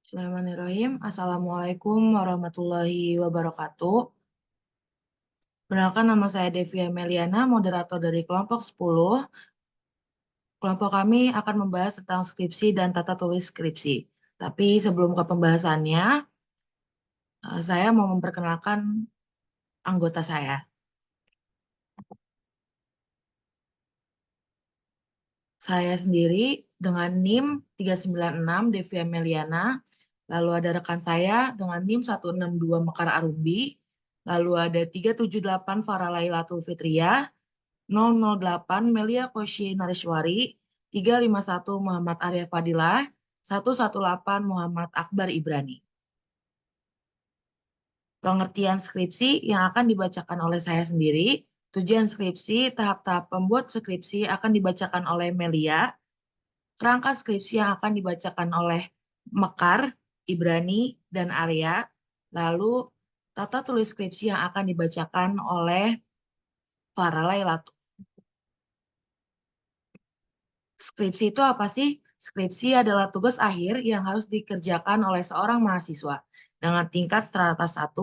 Bismillahirrahmanirrahim. Assalamualaikum warahmatullahi wabarakatuh. Perkenalkan, nama saya Devi Ameliana, moderator dari kelompok 10. Kelompok kami akan membahas tentang skripsi dan tata tulis skripsi. Tapi sebelum ke pembahasannya, saya mau memperkenalkan anggota saya. Saya sendiri dengan NIM 396 Devi Ameliana. Lalu ada rekan saya dengan NIM 162 Mekar Arumbi. Lalu ada 378 Farah Lailatul Fitriah. 008 Melia Koshi Nariswari, 351 Muhammad Arya Fadilah, 118 Muhammad Akbar Ibrani. Pengertian skripsi yang akan dibacakan oleh saya sendiri. Tujuan skripsi, tahap-tahap pembuat skripsi akan dibacakan oleh Melia. Kerangka skripsi yang akan dibacakan oleh Mekar, Ibrani, dan Arya. Lalu tata tulis skripsi yang akan dibacakan oleh Farah Lailatul. Skripsi itu apa sih? Skripsi adalah tugas akhir yang harus dikerjakan oleh seorang mahasiswa. Dengan tingkat strata 1,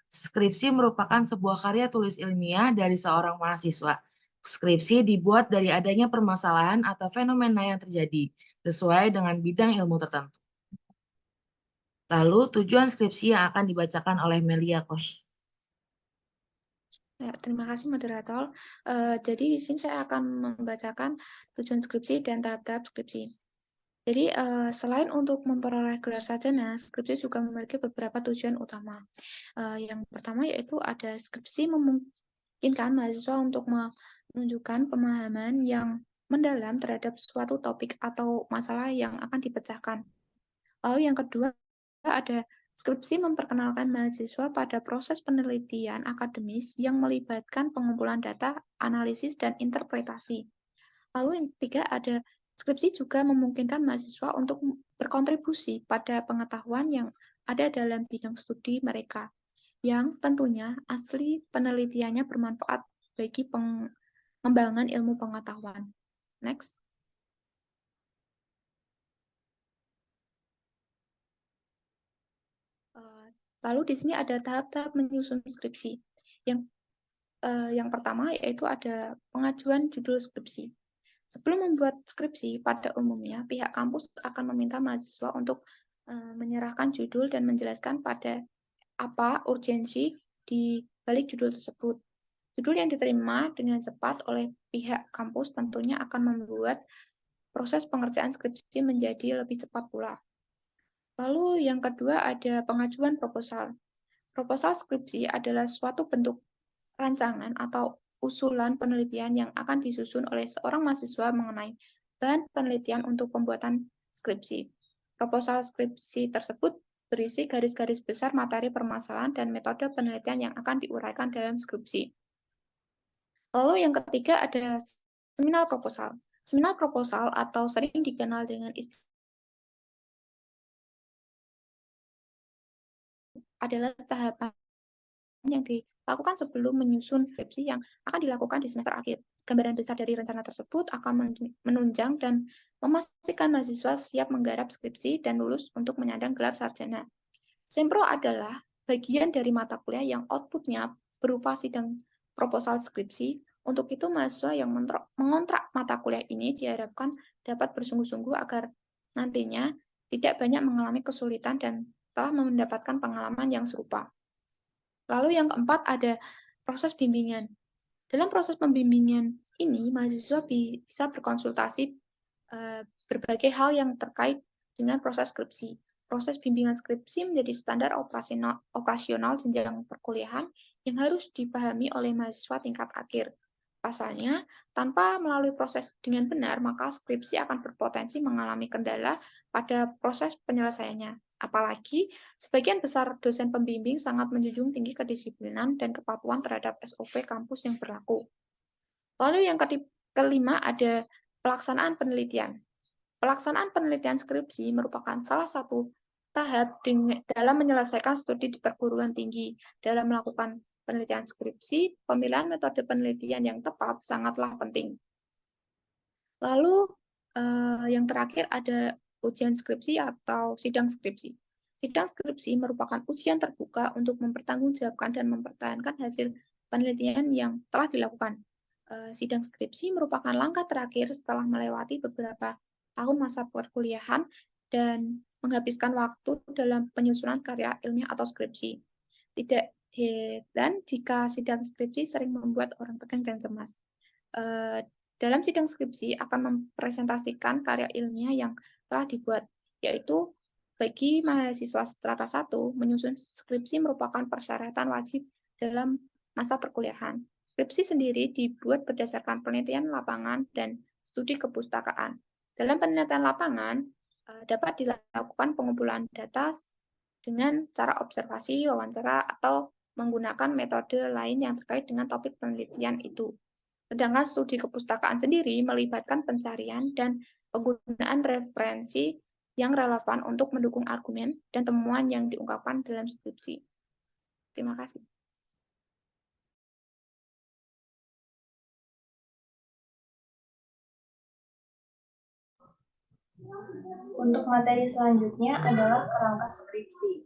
skripsi merupakan sebuah karya tulis ilmiah dari seorang mahasiswa. Skripsi dibuat dari adanya permasalahan atau fenomena yang terjadi, sesuai dengan bidang ilmu tertentu. Lalu, tujuan skripsi yang akan dibacakan oleh Melia Kosh. Ya, terima kasih moderator. Jadi di sini saya akan membacakan tujuan skripsi dan tahap-tahap skripsi. Jadi selain untuk memperoleh gelar sarjana, skripsi juga memiliki beberapa tujuan utama. Yang pertama yaitu ada skripsi memungkinkan mahasiswa untuk menunjukkan pemahaman yang mendalam terhadap suatu topik atau masalah yang akan dipecahkan. Lalu yang kedua ada skripsi memperkenalkan mahasiswa pada proses penelitian akademis yang melibatkan pengumpulan data, analisis, dan interpretasi. Lalu yang ketiga ada skripsi juga memungkinkan mahasiswa untuk berkontribusi pada pengetahuan yang ada dalam bidang studi mereka, yang tentunya asli penelitiannya bermanfaat bagi pengembangan ilmu pengetahuan. Next. Lalu di sini ada tahap-tahap menyusun skripsi. Yang pertama yaitu ada pengajuan judul skripsi. Sebelum membuat skripsi, pada umumnya pihak kampus akan meminta mahasiswa untuk menyerahkan judul dan menjelaskan pada apa urgensi di balik judul tersebut. Judul yang diterima dengan cepat oleh pihak kampus tentunya akan membuat proses pengerjaan skripsi menjadi lebih cepat pula. Lalu yang kedua ada pengajuan proposal. Proposal skripsi adalah suatu bentuk rancangan atau usulan penelitian yang akan disusun oleh seorang mahasiswa mengenai bahan penelitian untuk pembuatan skripsi. Proposal skripsi tersebut berisi garis-garis besar materi permasalahan dan metode penelitian yang akan diuraikan dalam skripsi. Lalu yang ketiga ada seminar proposal. Seminar proposal atau sering dikenal dengan istilah adalah tahapan yang dilakukan sebelum menyusun skripsi yang akan dilakukan di semester akhir. Gambaran besar dari rencana tersebut akan menunjang dan memastikan mahasiswa siap menggarap skripsi dan lulus untuk menyandang gelar sarjana. Sempro adalah bagian dari mata kuliah yang outputnya berupa sidang proposal skripsi. Untuk itu, mahasiswa yang mengontrak mata kuliah ini diharapkan dapat bersungguh-sungguh agar nantinya tidak banyak mengalami kesulitan dan telah mendapatkan pengalaman yang serupa. Lalu yang keempat ada proses bimbingan. Dalam proses pembimbingan ini, mahasiswa bisa berkonsultasi berbagai hal yang terkait dengan proses skripsi. Proses bimbingan skripsi menjadi standar operasional jenjang perkuliahan yang harus dipahami oleh mahasiswa tingkat akhir. Pasalnya, tanpa melalui proses dengan benar, maka skripsi akan berpotensi mengalami kendala pada proses penyelesaiannya. Apalagi, sebagian besar dosen pembimbing sangat menjunjung tinggi kedisiplinan dan kepatuhan terhadap SOP kampus yang berlaku. Lalu yang kelima ada pelaksanaan penelitian. Pelaksanaan penelitian skripsi merupakan salah satu tahap dalam menyelesaikan studi di perguruan tinggi. Dalam melakukan penelitian skripsi, pemilihan metode penelitian yang tepat sangatlah penting. Lalu yang terakhir ada ujian skripsi atau sidang skripsi. Sidang skripsi merupakan ujian terbuka untuk mempertanggungjawabkan dan mempertahankan hasil penelitian yang telah dilakukan. Sidang skripsi merupakan langkah terakhir setelah melewati beberapa tahun masa perkuliahan dan menghabiskan waktu dalam penyusunan karya ilmiah atau skripsi. Tidak heran jika sidang skripsi sering membuat orang tegang dan cemas. Dalam sidang skripsi akan mempresentasikan karya ilmiah yang telah dibuat, yaitu bagi mahasiswa strata 1, menyusun skripsi merupakan persyaratan wajib dalam masa perkuliahan. Skripsi sendiri dibuat berdasarkan penelitian lapangan dan studi kepustakaan. Dalam penelitian lapangan, dapat dilakukan pengumpulan data dengan cara observasi, wawancara, atau menggunakan metode lain yang terkait dengan topik penelitian itu. Sedangkan studi kepustakaan sendiri melibatkan pencarian dan penggunaan referensi yang relevan untuk mendukung argumen dan temuan yang diungkapkan dalam skripsi. Terima kasih. Untuk materi selanjutnya adalah kerangka skripsi.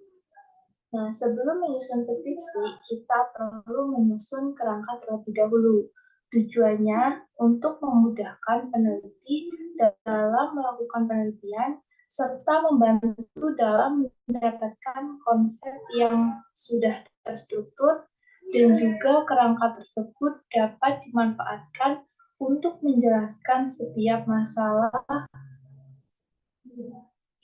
Nah, sebelum menyusun skripsi, kita perlu menyusun kerangka terlebih dahulu. Tujuannya untuk memudahkan peneliti dalam melakukan penelitian serta membantu dalam mendapatkan konsep yang sudah terstruktur, dan juga kerangka tersebut dapat dimanfaatkan untuk menjelaskan setiap masalah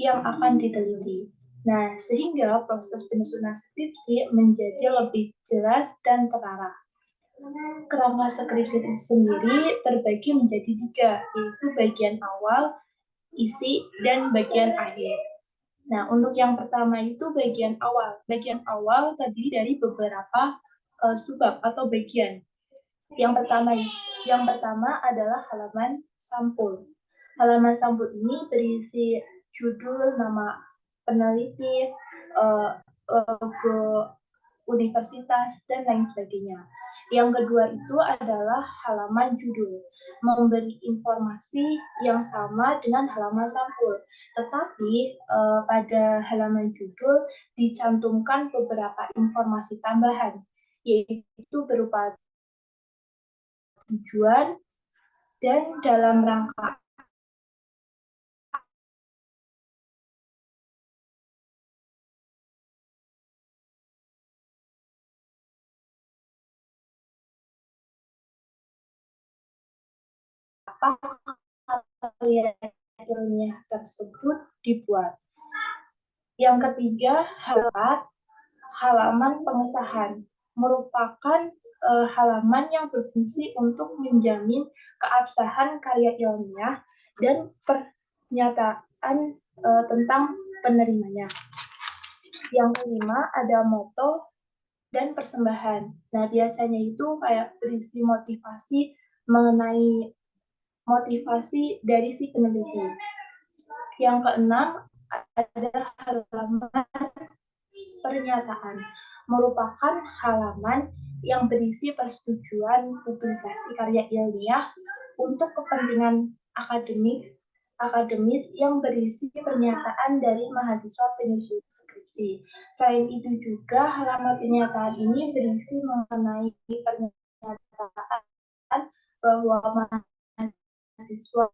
yang akan diteliti. Nah, sehingga proses penyusunan skripsi menjadi lebih jelas dan terarah. Kerangka skripsi itu sendiri terbagi menjadi 3, yaitu bagian awal, isi, dan bagian akhir. Nah, untuk yang pertama itu bagian awal. Bagian awal terdiri dari beberapa subbab atau bagian. Yang pertama adalah halaman sampul. Halaman sampul ini berisi judul, nama peneliti, logo universitas, dan lain sebagainya. Yang kedua itu adalah halaman judul, memberi informasi yang sama dengan halaman sampul. Tetapi pada halaman judul dicantumkan beberapa informasi tambahan, yaitu berupa tujuan dan dalam rangka apa karya ilmiah tersebut dibuat. Yang ketiga, halaman pengesahan merupakan halaman yang berfungsi untuk menjamin keabsahan karya ilmiah dan pernyataan tentang penerimanya. Yang kelima, ada moto dan persembahan. Nah, biasanya itu kayak berisi motivasi mengenai motivasi dari si peneliti. Yang keenam, ada halaman pernyataan, merupakan halaman yang berisi persetujuan publikasi karya ilmiah untuk kepentingan akademis yang berisi pernyataan dari mahasiswa penyusun skripsi. Selain itu juga halaman pernyataan ini berisi mengenai pernyataan bahwa mahasiswa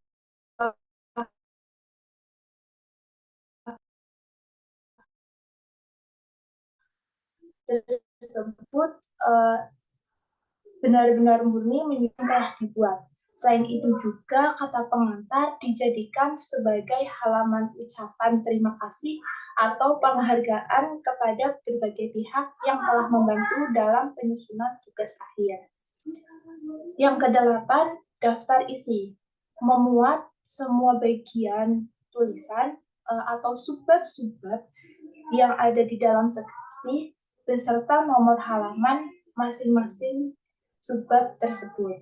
tersebut benar-benar murni menyusun telah dibuat. Selain itu juga kata pengantar dijadikan sebagai halaman ucapan terima kasih atau penghargaan kepada berbagai pihak yang telah membantu dalam penyusunan tugas akhir. Yang kedelapan, daftar isi. Memuat semua bagian tulisan atau subbab-subbab yang ada di dalam skripsi beserta nomor halaman masing-masing subbab tersebut.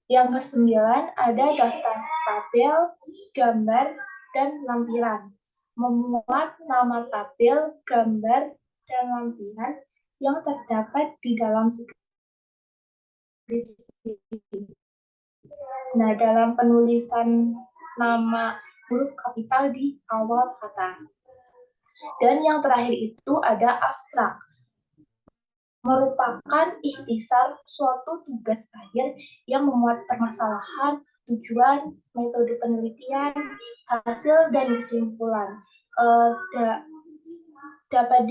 Yang kesembilan, ada daftar tabel, gambar, dan lampiran. Memuat nama tabel, gambar, dan lampiran yang terdapat di dalam skripsi. Nah, dalam penulisan nama huruf kapital di awal kata. Dan yang terakhir itu ada abstrak, merupakan ikhtisar suatu tugas akhir yang memuat permasalahan, tujuan, metode penelitian, hasil, dan kesimpulan. Dapat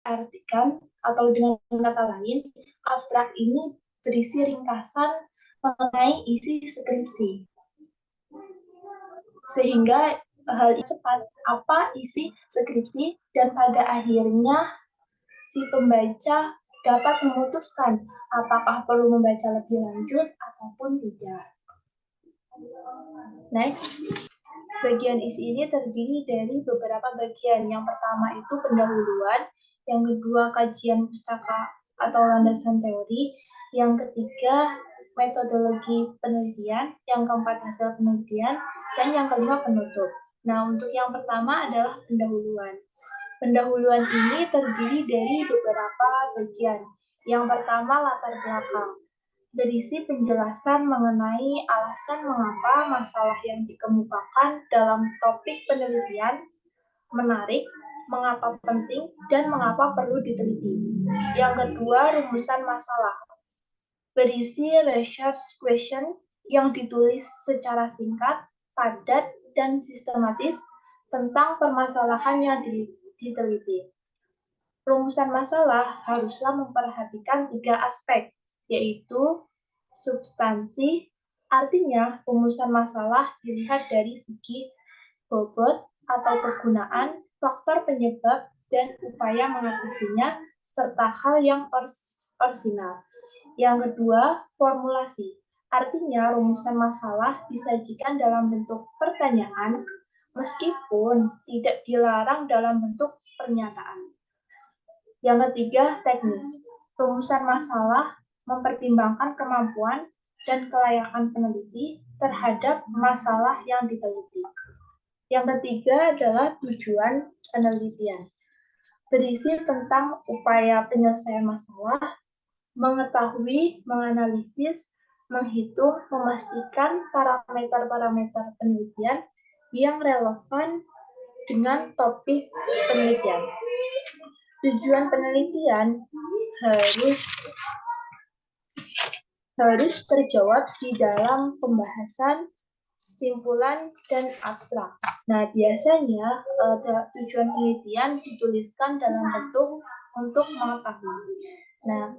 diartikan atau dengan kata lain, abstrak ini berisi ringkasan mengenai isi skripsi. Sehingga hal cepat apa isi skripsi dan pada akhirnya si pembaca dapat memutuskan apakah perlu membaca lebih lanjut ataupun tidak. Next, bagian isi ini terdiri dari beberapa bagian. Yang pertama itu pendahuluan, yang kedua kajian pustaka atau landasan teori, yang ketiga metodologi penelitian, yang keempat hasil penelitian, dan yang kelima penutup. Nah, untuk yang pertama adalah pendahuluan. Pendahuluan ini terdiri dari beberapa bagian. Yang pertama latar belakang, berisi penjelasan mengenai alasan mengapa masalah yang dikemukakan dalam topik penelitian menarik, mengapa penting, dan mengapa perlu diteliti. Yang kedua, rumusan masalah, berisi research question yang ditulis secara singkat, padat, dan sistematis tentang permasalahan yang diteliti. Rumusan masalah haruslah memperhatikan 3 aspek, yaitu substansi, artinya rumusan masalah dilihat dari segi bobot atau kegunaan, faktor penyebab, dan upaya mengatasinya, serta hal yang orisinal. Yang kedua, formulasi. Artinya, rumusan masalah disajikan dalam bentuk pertanyaan, meskipun tidak dilarang dalam bentuk pernyataan. Yang ketiga, teknis. Rumusan masalah mempertimbangkan kemampuan dan kelayakan peneliti terhadap masalah yang diteliti. Yang ketiga adalah tujuan penelitian. Berisi tentang upaya penyelesaian masalah, mengetahui, menganalisis, menghitung, memastikan parameter-parameter penelitian yang relevan dengan topik penelitian. Tujuan penelitian harus terjawab di dalam pembahasan, simpulan, dan abstrak. Nah, biasanya tujuan penelitian dituliskan dalam bentuk untuk mengetahui. Nah,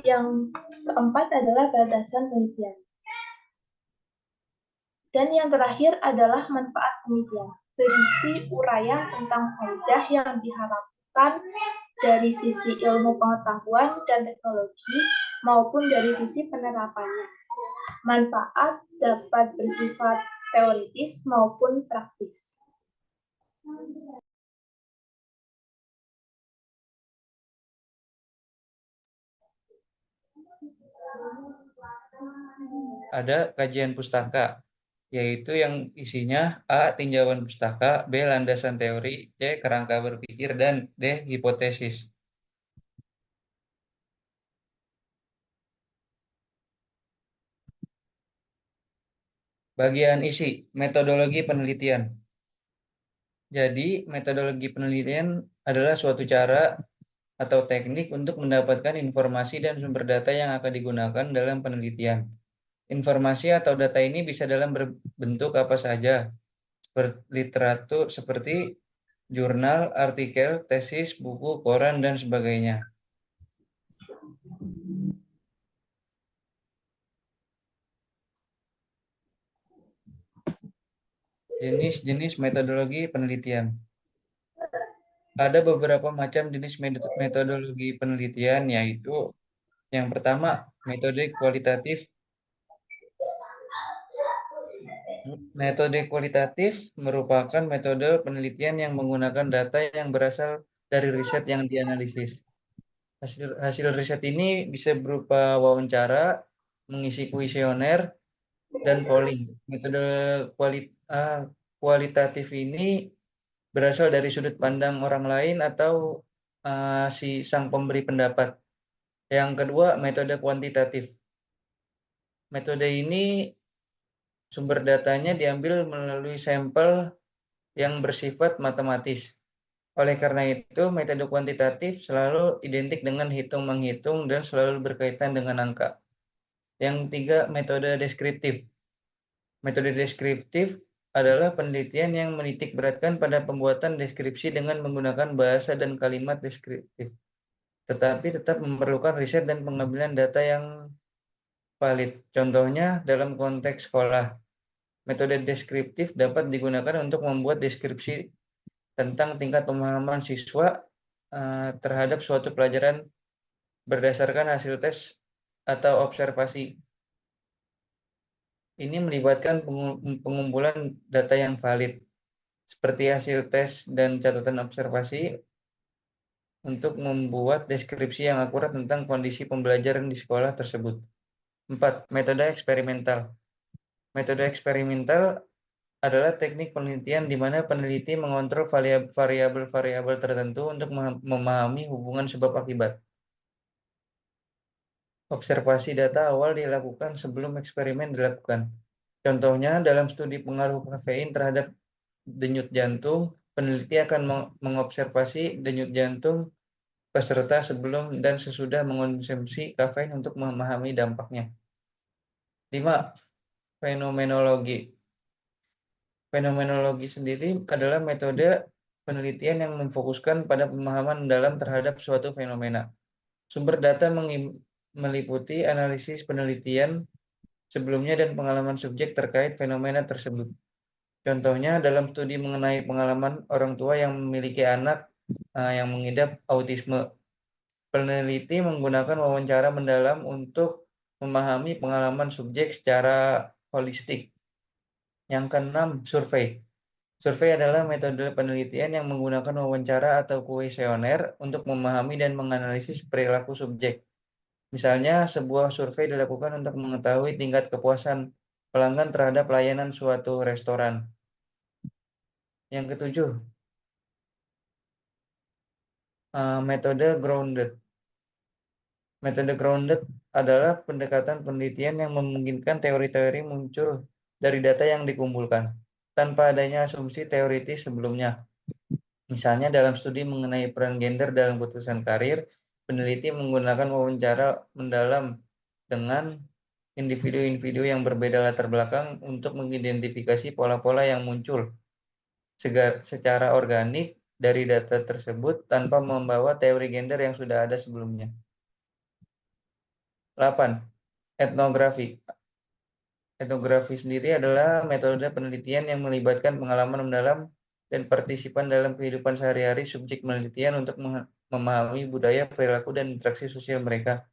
yang keempat adalah batasan penelitian. Dan yang terakhir adalah manfaat penelitian, berisi uraian tentang faedah yang diharapkan dari sisi ilmu pengetahuan dan teknologi maupun dari sisi penerapannya. Manfaat dapat bersifat teoritis maupun praktis. Ada kajian pustaka, yaitu yang isinya A. tinjauan pustaka, B. landasan teori, C. kerangka berpikir, dan D. hipotesis. Bagian isi, metodologi penelitian. Jadi, metodologi penelitian adalah suatu cara atau teknik untuk mendapatkan informasi dan sumber data yang akan digunakan dalam penelitian. Informasi atau data ini bisa dalam bentuk apa saja, seperti literatur seperti jurnal, artikel, tesis, buku, koran, dan sebagainya. Jenis-jenis metodologi penelitian. Ada beberapa macam jenis metodologi penelitian, yaitu yang pertama, metode kualitatif. Metode kualitatif merupakan metode penelitian yang menggunakan data yang berasal dari riset yang dianalisis. Hasil riset ini bisa berupa wawancara, mengisi kuesioner, dan polling. Metode kualitatif ini berasal dari sudut pandang orang lain atau si sang pemberi pendapat. Yang kedua, metode kuantitatif. Metode ini Sumber datanya diambil melalui sampel yang bersifat matematis. Oleh karena itu, metode kuantitatif selalu identik dengan hitung-menghitung dan selalu berkaitan dengan angka. Yang ketiga, metode deskriptif. Metode deskriptif adalah penelitian yang menitik beratkan pada pembuatan deskripsi dengan menggunakan bahasa dan kalimat deskriptif, tetapi tetap memerlukan riset dan pengambilan data yang valid. Contohnya dalam konteks sekolah, metode deskriptif dapat digunakan untuk membuat deskripsi tentang tingkat pemahaman siswa terhadap suatu pelajaran berdasarkan hasil tes atau observasi. Ini melibatkan pengumpulan data yang valid, seperti hasil tes dan catatan observasi, untuk membuat deskripsi yang akurat tentang kondisi pembelajaran di sekolah tersebut. 4. Metode eksperimental. Metode eksperimental adalah teknik penelitian di mana peneliti mengontrol variabel-variabel tertentu untuk memahami hubungan sebab akibat. Observasi data awal dilakukan sebelum eksperimen dilakukan. Contohnya, dalam studi pengaruh kafein terhadap denyut jantung, peneliti akan mengobservasi denyut jantung peserta sebelum dan sesudah mengonsumsi kafein untuk memahami dampaknya. 5. Fenomenologi. Fenomenologi sendiri adalah metode penelitian yang memfokuskan pada pemahaman mendalam terhadap suatu fenomena. Sumber data meliputi analisis penelitian sebelumnya dan pengalaman subjek terkait fenomena tersebut. Contohnya dalam studi mengenai pengalaman orang tua yang memiliki anak yang mengidap autisme, peneliti menggunakan wawancara mendalam untuk memahami pengalaman subjek secara holistik. Yang keenam, survei. Survei adalah metode penelitian yang menggunakan wawancara atau kuesioner untuk memahami dan menganalisis perilaku subjek. Misalnya, sebuah survei dilakukan untuk mengetahui tingkat kepuasan pelanggan terhadap layanan suatu restoran. Yang ketujuh, metode grounded. Metode grounded adalah pendekatan penelitian yang memungkinkan teori-teori muncul dari data yang dikumpulkan, tanpa adanya asumsi teoritis sebelumnya. Misalnya dalam studi mengenai peran gender dalam keputusan karir, peneliti menggunakan wawancara mendalam dengan individu-individu yang berbeda latar belakang untuk mengidentifikasi pola-pola yang muncul secara organik dari data tersebut tanpa membawa teori gender yang sudah ada sebelumnya. 8. Etnografi. Etnografi sendiri adalah metode penelitian yang melibatkan pengalaman mendalam dan partisipan dalam kehidupan sehari-hari subjek penelitian untuk memahami budaya, perilaku, dan interaksi sosial mereka.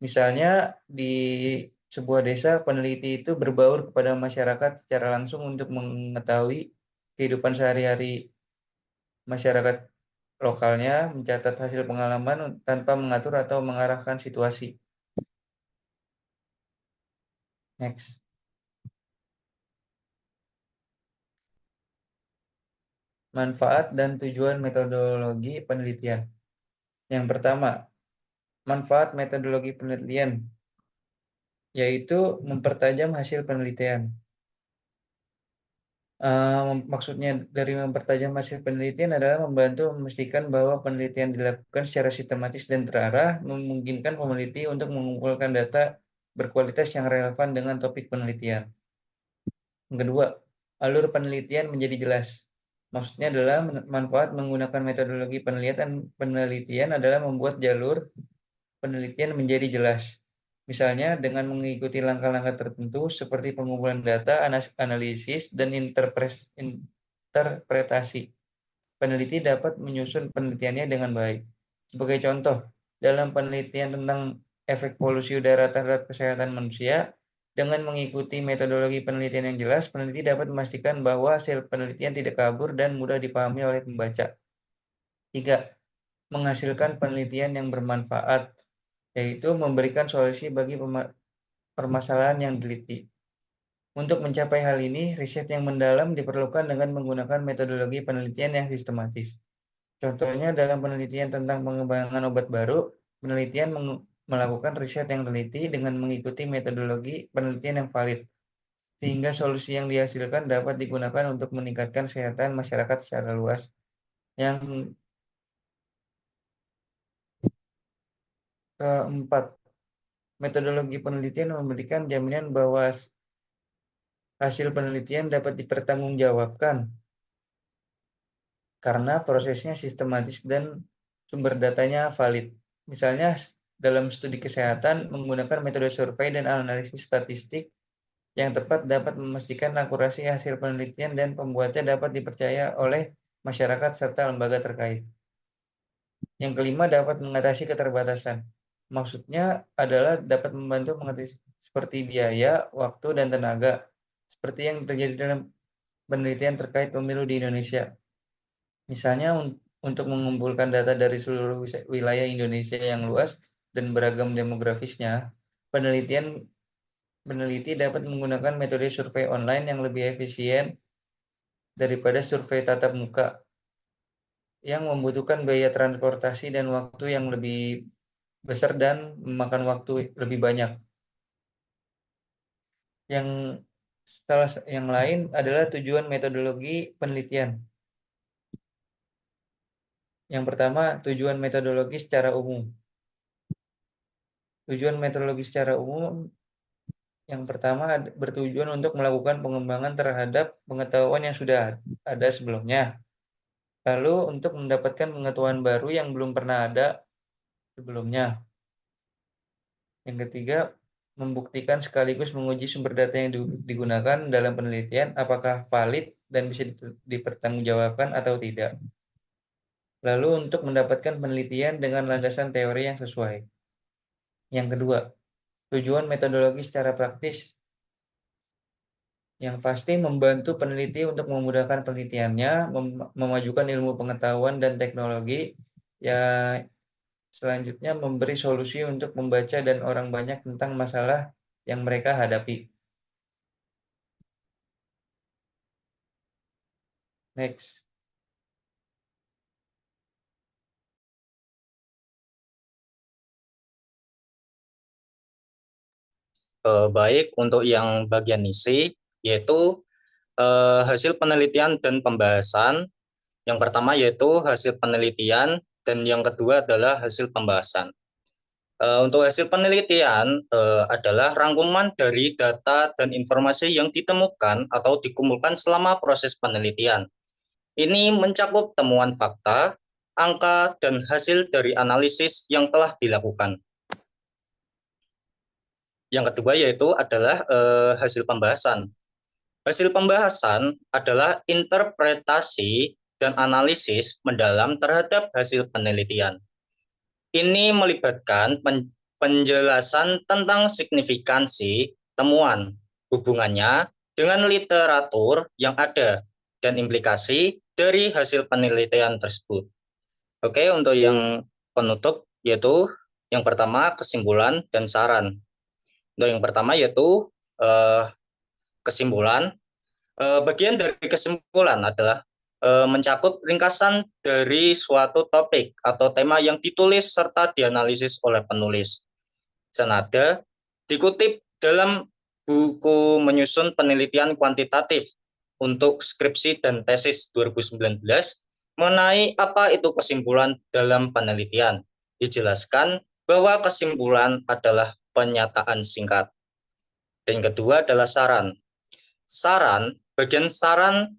Misalnya di sebuah desa, peneliti itu berbaur kepada masyarakat secara langsung untuk mengetahui kehidupan sehari-hari masyarakat lokalnya, mencatat hasil pengalaman tanpa mengatur atau mengarahkan situasi. Next. Manfaat dan tujuan metodologi penelitian. Yang pertama, manfaat metodologi penelitian, yaitu mempertajam hasil penelitian. Maksudnya dari mempertajam hasil penelitian adalah membantu memastikan bahwa penelitian dilakukan secara sistematis dan terarah, memungkinkan peneliti untuk mengumpulkan data berkualitas yang relevan dengan topik penelitian. Yang kedua, alur penelitian menjadi jelas. Maksudnya adalah manfaat menggunakan metodologi penelitian adalah membuat jalur penelitian menjadi jelas. Misalnya dengan mengikuti langkah-langkah tertentu seperti pengumpulan data, analisis, dan interpretasi. Peneliti dapat menyusun penelitiannya dengan baik. Sebagai contoh, dalam penelitian tentang efek polusi udara terhadap kesehatan manusia, dengan mengikuti metodologi penelitian yang jelas, peneliti dapat memastikan bahwa hasil penelitian tidak kabur dan mudah dipahami oleh pembaca. 3. Menghasilkan penelitian yang bermanfaat, yaitu memberikan solusi bagi permasalahan yang diteliti. Untuk mencapai hal ini, riset yang mendalam diperlukan dengan menggunakan metodologi penelitian yang sistematis. Contohnya dalam penelitian tentang pengembangan obat baru, penelitian melakukan riset yang teliti dengan mengikuti metodologi penelitian yang valid. sehingga solusi yang dihasilkan dapat digunakan untuk meningkatkan kesehatan masyarakat secara luas. Yang keempat, metodologi penelitian memberikan jaminan bahwa hasil penelitian dapat dipertanggungjawabkan karena prosesnya sistematis dan sumber datanya valid. Misalnya dalam studi kesehatan menggunakan metode survei dan analisis statistik yang tepat dapat memastikan akurasi hasil penelitian dan pembuatnya dapat dipercaya oleh masyarakat serta lembaga terkait. Yang kelima, dapat mengatasi keterbatasan. Maksudnya adalah dapat membantu mengatasi seperti biaya, waktu, dan tenaga, seperti yang terjadi dalam penelitian terkait pemilu di Indonesia. Misalnya untuk mengumpulkan data dari seluruh wilayah Indonesia yang luas dan beragam demografisnya, peneliti dapat menggunakan metode survei online yang lebih efisien daripada survei tatap muka yang membutuhkan biaya transportasi dan waktu yang lebih besar dan memakan waktu lebih banyak. Yang lain adalah tujuan metodologi penelitian. Yang pertama, tujuan metodologi secara umum. Tujuan metodologi secara umum yang pertama bertujuan untuk melakukan pengembangan terhadap pengetahuan yang sudah ada sebelumnya. Lalu untuk mendapatkan pengetahuan baru yang belum pernah ada sebelumnya. Yang ketiga, membuktikan sekaligus menguji sumber data yang digunakan dalam penelitian apakah valid dan bisa dipertanggungjawabkan atau tidak. Lalu untuk mendapatkan penelitian dengan landasan teori yang sesuai. Yang kedua, tujuan metodologi secara praktis. Yang pasti membantu peneliti untuk memudahkan penelitiannya, memajukan ilmu pengetahuan dan teknologi, ya selanjutnya memberi solusi untuk membaca dan orang banyak tentang masalah yang mereka hadapi. Next. Baik, untuk yang bagian isi, yaitu hasil penelitian dan pembahasan. Yang pertama yaitu hasil penelitian, dan yang kedua adalah hasil pembahasan. Untuk hasil penelitian adalah rangkuman dari data dan informasi yang ditemukan atau dikumpulkan selama proses penelitian. Ini mencakup temuan fakta, angka, dan hasil dari analisis yang telah dilakukan. Yang kedua yaitu adalah hasil pembahasan. Hasil pembahasan adalah interpretasi dan analisis mendalam terhadap hasil penelitian. Ini melibatkan penjelasan tentang signifikansi temuan, hubungannya dengan literatur yang ada, dan implikasi dari hasil penelitian tersebut. Oke, untuk yang penutup yaitu yang pertama kesimpulan dan saran. Untuk yang pertama yaitu kesimpulan. Bagian dari kesimpulan adalah mencakup ringkasan dari suatu topik atau tema yang ditulis serta dianalisis oleh penulis. Senada dikutip dalam buku menyusun penelitian kuantitatif untuk skripsi dan tesis 2019 mengenai apa itu kesimpulan dalam penelitian. Dijelaskan bahwa kesimpulan adalah pernyataan singkat. Dan yang kedua adalah saran. Bagian saran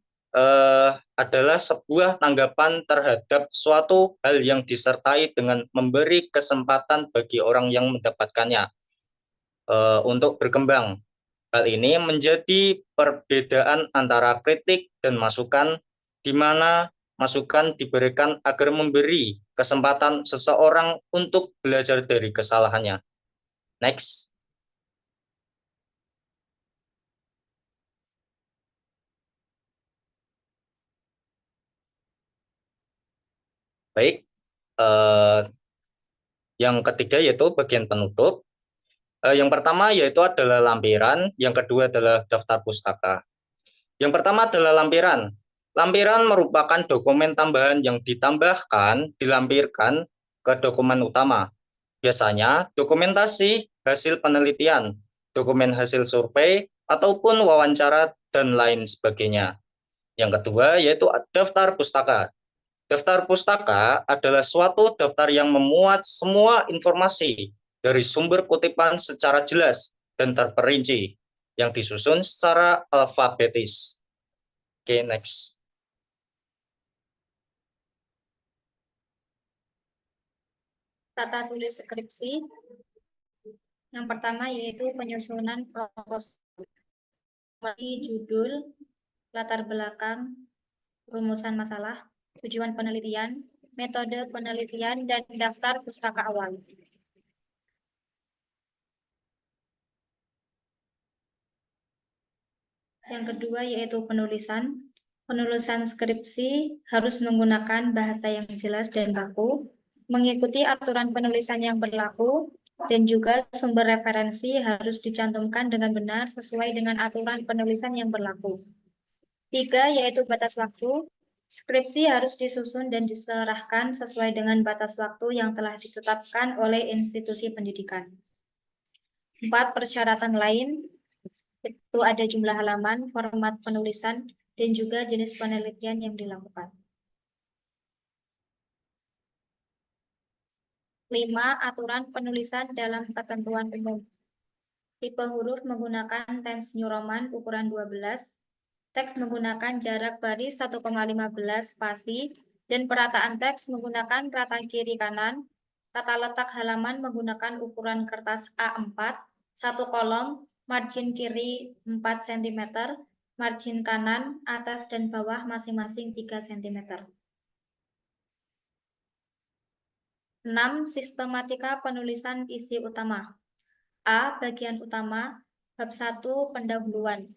adalah sebuah tanggapan terhadap suatu hal yang disertai dengan memberi kesempatan bagi orang yang mendapatkannya untuk berkembang. Hal ini menjadi perbedaan antara kritik dan masukan, di mana masukan diberikan agar memberi kesempatan seseorang untuk belajar dari kesalahannya. Next. Baik, yang ketiga yaitu bagian penutup. Yang pertama yaitu adalah lampiran, yang kedua adalah daftar pustaka. Yang pertama adalah lampiran. Lampiran merupakan dokumen tambahan yang ditambahkan, dilampirkan ke dokumen utama. Biasanya dokumentasi hasil penelitian, dokumen hasil survei, ataupun wawancara, dan lain sebagainya. Yang kedua yaitu daftar pustaka. Daftar pustaka adalah suatu daftar yang memuat semua informasi dari sumber kutipan secara jelas dan terperinci, yang disusun secara alfabetis. Oke, next. Tata tulis skripsi. Yang pertama yaitu penyusunan proposal. Judul, latar belakang, rumusan masalah, tujuan penelitian, metode penelitian, dan daftar pustaka awal. Yang kedua yaitu penulisan. Penulisan skripsi harus menggunakan bahasa yang jelas dan baku, mengikuti aturan penulisan yang berlaku, dan juga sumber referensi harus dicantumkan dengan benar sesuai dengan aturan penulisan yang berlaku. 3 yaitu batas waktu. Skripsi harus disusun dan diserahkan sesuai dengan batas waktu yang telah ditetapkan oleh institusi pendidikan. 4 persyaratan lain, itu ada jumlah halaman, format penulisan, dan juga jenis penelitian yang dilakukan. 5 aturan penulisan dalam ketentuan umum. Tipe huruf menggunakan Times New Roman ukuran 12, teks menggunakan jarak baris 1,15 spasi, dan perataan teks menggunakan rata kiri kanan. Tata letak halaman menggunakan ukuran kertas A4, 1 kolom, margin kiri 4 cm, margin kanan, atas dan bawah masing-masing 3 cm. 6. Sistematika penulisan isi utama. A. Bagian utama. Bab 1. Pendahuluan.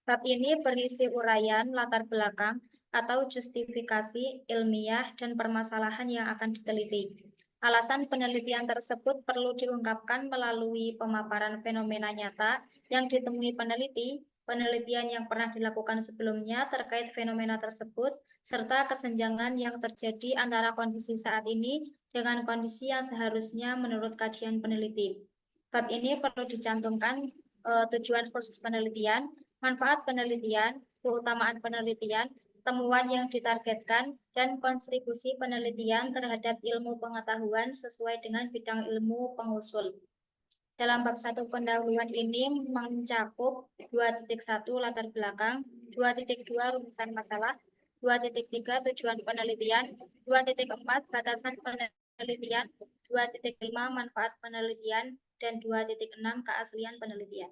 Bab ini berisi uraian, latar belakang, atau justifikasi ilmiah dan permasalahan yang akan diteliti. Alasan penelitian tersebut perlu diungkapkan melalui pemaparan fenomena nyata yang ditemui peneliti, penelitian yang pernah dilakukan sebelumnya terkait fenomena tersebut, serta kesenjangan yang terjadi antara kondisi saat ini dengan kondisi yang seharusnya menurut kajian peneliti. Bab ini perlu dicantumkan tujuan khusus penelitian, manfaat penelitian, keutamaan penelitian, temuan yang ditargetkan, dan kontribusi penelitian terhadap ilmu pengetahuan sesuai dengan bidang ilmu pengusul. Dalam bab 1 pendahuluan ini mencakup 2.1 latar belakang, 2.2 rumusan masalah, 2.3 tujuan penelitian, 2.4 batasan penelitian, 2.5 manfaat penelitian, dan 2.6 keaslian penelitian.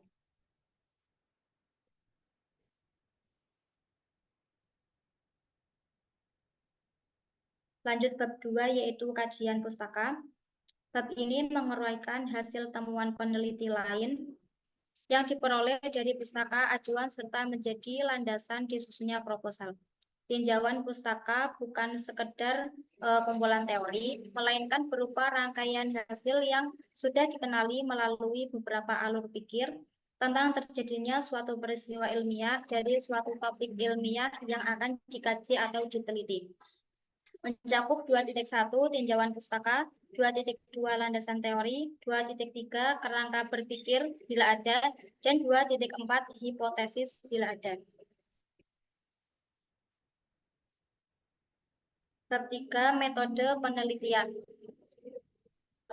Lanjut bab 2 yaitu kajian pustaka. Bab ini menguraikan hasil temuan peneliti lain yang diperoleh dari pustaka acuan serta menjadi landasan disusunnya proposal. Tinjauan pustaka bukan sekedar kumpulan teori, melainkan berupa rangkaian hasil yang sudah dikenali melalui beberapa alur pikir tentang terjadinya suatu peristiwa ilmiah dari suatu topik ilmiah yang akan dikaji atau diteliti. Mencakup 2.1 tinjauan pustaka, 2.2 landasan teori, 2.3 kerangka berpikir bila ada, dan 2.4 hipotesis bila ada. Bab 3 metode penelitian.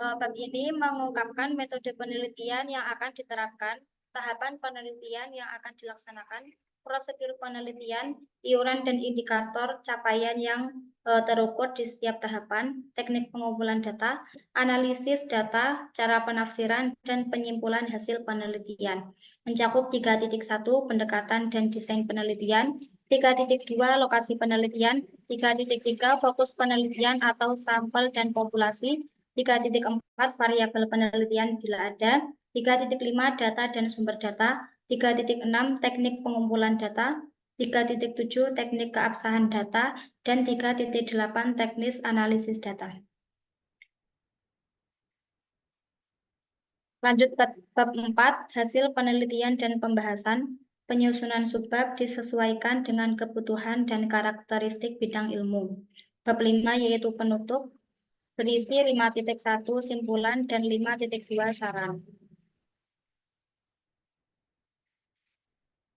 Bab ini mengungkapkan metode penelitian yang akan diterapkan, tahapan penelitian yang akan dilaksanakan, prosedur penelitian, iuran dan indikator capaian yang terukur di setiap tahapan, teknik pengumpulan data, analisis data, cara penafsiran, dan penyimpulan hasil penelitian. Mencakup 3.1 pendekatan dan desain penelitian, 3.2 lokasi penelitian, 3.3 fokus penelitian atau sampel dan populasi, 3.4 variabel penelitian bila ada, 3.5 data dan sumber data, 3.6 teknik pengumpulan data, 3.7 teknik keabsahan data, dan 3.8 teknis analisis data. Lanjut bab 4, hasil penelitian dan pembahasan. Penyusunan subbab disesuaikan dengan kebutuhan dan karakteristik bidang ilmu. Bab 5 yaitu penutup, berisi 5.1 simpulan dan 5.2 saran.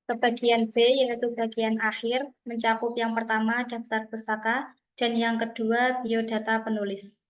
ke bagian B, yaitu bagian akhir, mencakup yang pertama daftar pustaka dan yang kedua biodata penulis.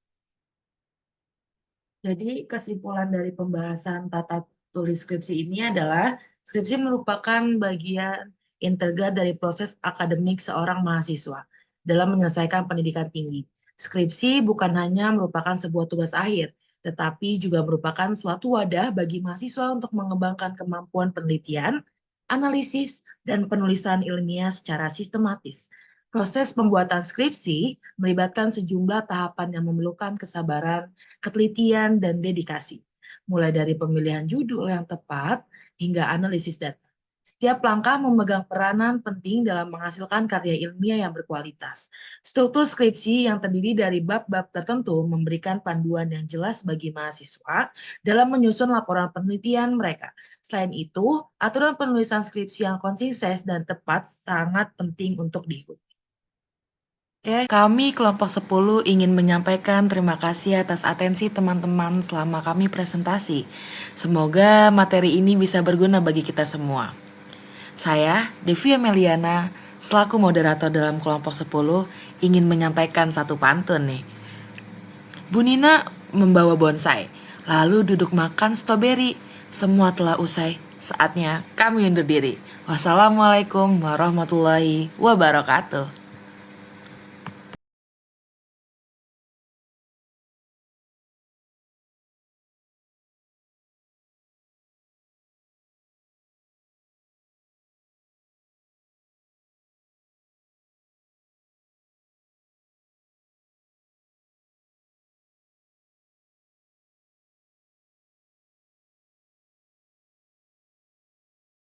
Jadi kesimpulan dari pembahasan tata tulis skripsi ini adalah skripsi merupakan bagian integral dari proses akademik seorang mahasiswa dalam menyelesaikan pendidikan tinggi. Skripsi bukan hanya merupakan sebuah tugas akhir, tetapi juga merupakan suatu wadah bagi mahasiswa untuk mengembangkan kemampuan penelitian, analisis, dan penulisan ilmiah secara sistematis. Proses pembuatan skripsi melibatkan sejumlah tahapan yang memerlukan kesabaran, ketelitian, dan dedikasi, mulai dari pemilihan judul yang tepat hingga analisis data. Setiap langkah memegang peranan penting dalam menghasilkan karya ilmiah yang berkualitas. Struktur skripsi yang terdiri dari bab-bab tertentu memberikan panduan yang jelas bagi mahasiswa dalam menyusun laporan penelitian mereka. Selain itu, aturan penulisan skripsi yang konsisten dan tepat sangat penting untuk diikuti. Kami kelompok 10 ingin menyampaikan terima kasih atas atensi teman-teman selama kami presentasi. Semoga materi ini bisa berguna bagi kita semua. Saya, Devi Ameliana, selaku moderator dalam kelompok 10, ingin menyampaikan satu pantun nih. Bu Nina membawa bonsai, lalu duduk makan stroberi. Semua telah usai, saatnya kami undur diri. Wassalamualaikum warahmatullahi wabarakatuh.